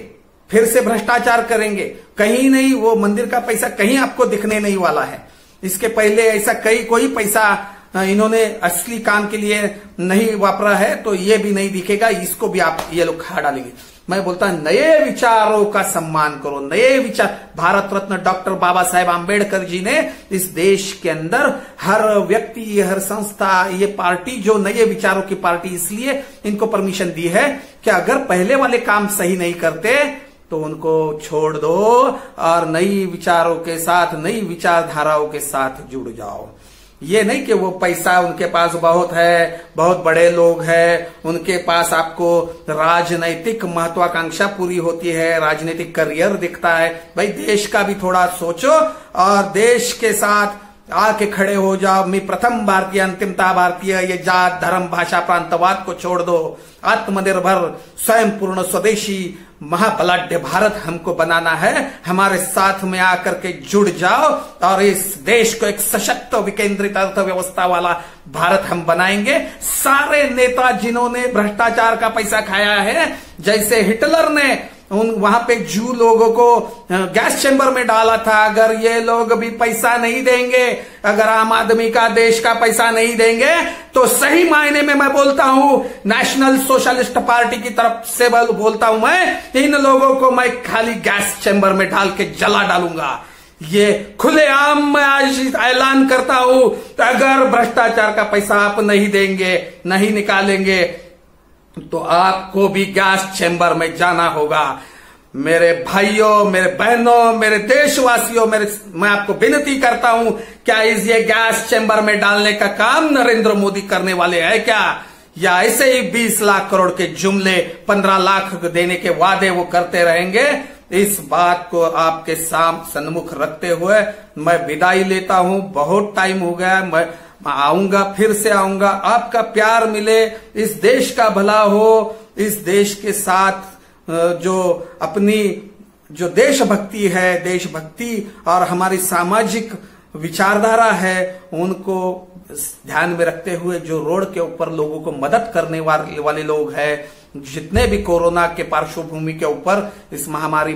S1: फिर से भ्रष्टाचार करेंगे। कहीं नहीं, वो मंदिर का पैसा कहीं आपको दिखने नहीं वाला है। इसके पहले ऐसा कोई पैसा इन्होंने असली काम के लिए नहीं वापरा है, तो ये भी नहीं दिखेगा। इसको भी आप ये लोग खा डालेंगे। मैं बोलता हूं नए विचारों का सम्मान करो, नए विचार। भारत रत्न डॉक्टर बाबा साहेब आंबेडकर जी ने इस देश के अंदर हर व्यक्ति, हर संस्था, ये पार्टी जो नए विचारों की पार्टी, इसलिए इनको परमिशन दी है कि अगर पहले वाले काम सही नहीं करते तो उनको छोड़ दो और नई विचारों के साथ, नई विचारधाराओं के साथ जुड़ जाओ। ये नहीं कि वो पैसा उनके पास बहुत है, बहुत बड़े लोग हैं, उनके पास आपको राजनैतिक महत्वाकांक्षा पूरी होती है, राजनीतिक करियर दिखता है। भाई देश का भी थोड़ा सोचो और देश के साथ आके खड़े हो जाओ। मैं प्रथम भारतीय, अंतिमता भारतीय, ये जात धर्म भाषा प्रांतवाद को छोड़ दो। आत्मनिर्भर, स्वयं पूर्ण, स्वदेशी, महाबलाढ्य भारत हमको बनाना है। हमारे साथ में आकर के जुड़ जाओ और इस देश को एक सशक्त विकेंद्रित अर्थव्यवस्था वाला भारत हम बनाएंगे। सारे नेता जिन्होंने भ्रष्टाचार का पैसा खाया है, जैसे हिटलर ने वहां पे जू लोगों को गैस चैम्बर में डाला था, अगर ये लोग भी पैसा नहीं देंगे, अगर आम आदमी का, देश का पैसा नहीं देंगे, तो सही मायने में मैं बोलता हूं, नेशनल सोशलिस्ट पार्टी की तरफ से बोलता हूं, मैं इन लोगों को मैं खाली गैस चैम्बर में डाल के जला डालूंगा। ये खुलेआम मैं आज ऐलान करता हूं। तो अगर भ्रष्टाचार का पैसा आप नहीं देंगे, नहीं निकालेंगे, तो आपको भी गैस चैम्बर में जाना होगा। मेरे भाइयों, मेरे बहनों, मेरे देशवासियों, मैं आपको विनती करता हूं, क्या ये गैस चैम्बर में डालने का काम नरेंद्र मोदी करने वाले हैं क्या? या ऐसे ही 20 लाख करोड़ के जुमले, 15 लाख देने के वादे वो करते रहेंगे? इस बात को आपके सन्मुख रखते हुए मैं विदाई लेता हूं। बहुत टाइम हो गया, मैं आऊंगा, फिर से आऊंगा। आपका प्यार मिले, इस देश का भला हो, इस देश के साथ जो अपनी जो देशभक्ति है, देशभक्ति और हमारी सामाजिक विचारधारा है, उनको ध्यान में रखते हुए जो रोड के ऊपर लोगों को मदद करने वाले लोग हैं, जितने भी कोरोना के पार्श्वभूमि के ऊपर, इस महामारी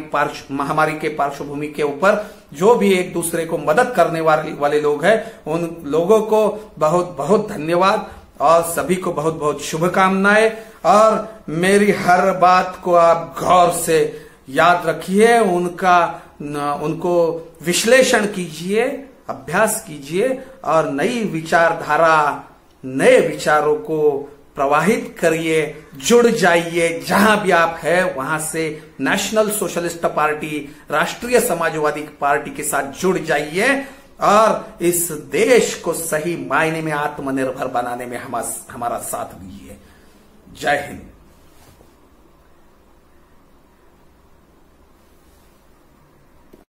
S1: के पार्श्वभूमि के ऊपर जो भी एक दूसरे को मदद करने वाले लोग हैं, उन लोगों को बहुत बहुत धन्यवाद और सभी को बहुत बहुत शुभकामनाएं। और मेरी हर बात को आप गौर से याद रखिए, उनको विश्लेषण कीजिए, अभ्यास कीजिए और नई विचारधारा, नए विचारों को प्रवाहित करिए, जुड़ जाइए, जहां भी आप है वहां से नेशनल सोशलिस्ट पार्टी, राष्ट्रीय समाजवादी पार्टी के साथ जुड़ जाइए और इस देश को सही मायने में आत्मनिर्भर बनाने में हमारा साथ दीजिए। जय हिंद।